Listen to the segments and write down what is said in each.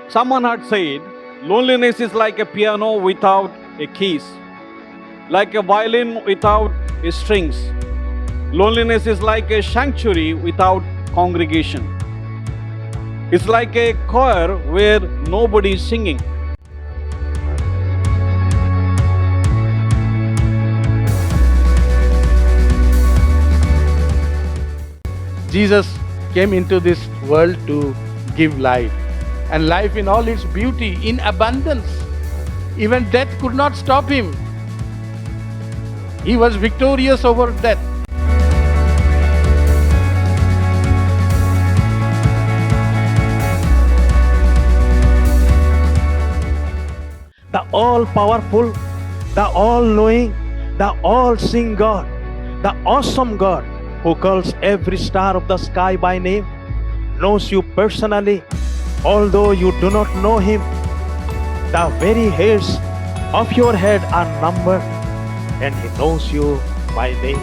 Someone had said, loneliness is like a piano without a keys, like a violin without strings. Loneliness is like a sanctuary without congregation. It's like a choir where nobody is singing. Jesus came into this world to give life, and life in all its beauty, in abundance. Even death could not stop him. He was victorious over death. The all-powerful, the all-knowing, the all-seeing God, the awesome God who calls every star of the sky by name, knows you personally, although you do not know Him. The very hairs of your head are numbered, and He knows you by name.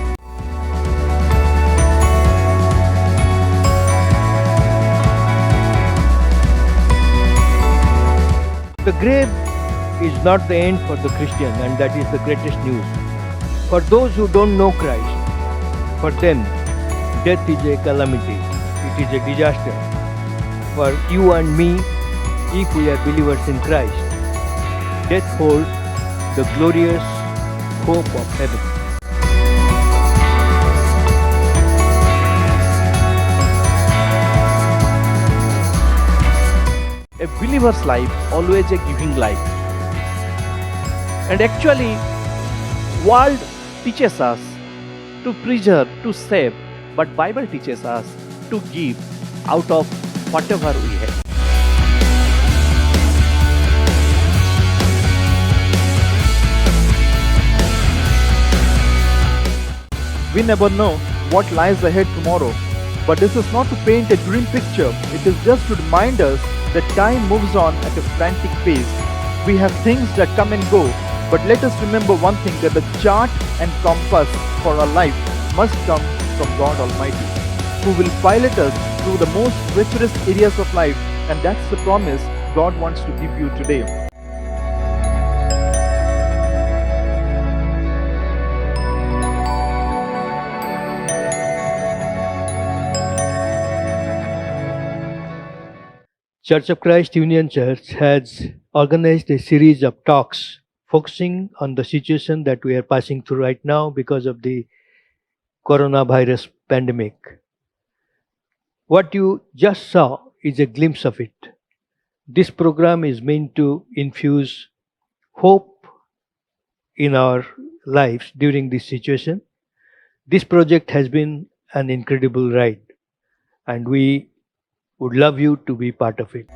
The grave is not the end for the Christian, and that is the greatest news. For those who don't know Christ, for them, death is a calamity, it is a disaster. For you and me, if we are believers in Christ, death holds the glorious hope of heaven. A believer's life always a giving life. And actually, world teaches us to preserve, to save, but Bible teaches us to give out of whatever we have. We never know what lies ahead tomorrow, but this is not to paint a grim picture, it is just to remind us that time moves on at a frantic pace. We have things that come and go, but let us remember one thing, that the chart and compass for our life must come from God Almighty, who will pilot us through the most treacherous areas of life, and that's the promise God wants to give you today. Church of Christ Union Church has organized a series of talks focusing on the situation that we are passing through right now because of the coronavirus pandemic. What you just saw is a glimpse of it. This program is meant to infuse hope in our lives during this situation. This project has been an incredible ride, and we would love you to be part of it.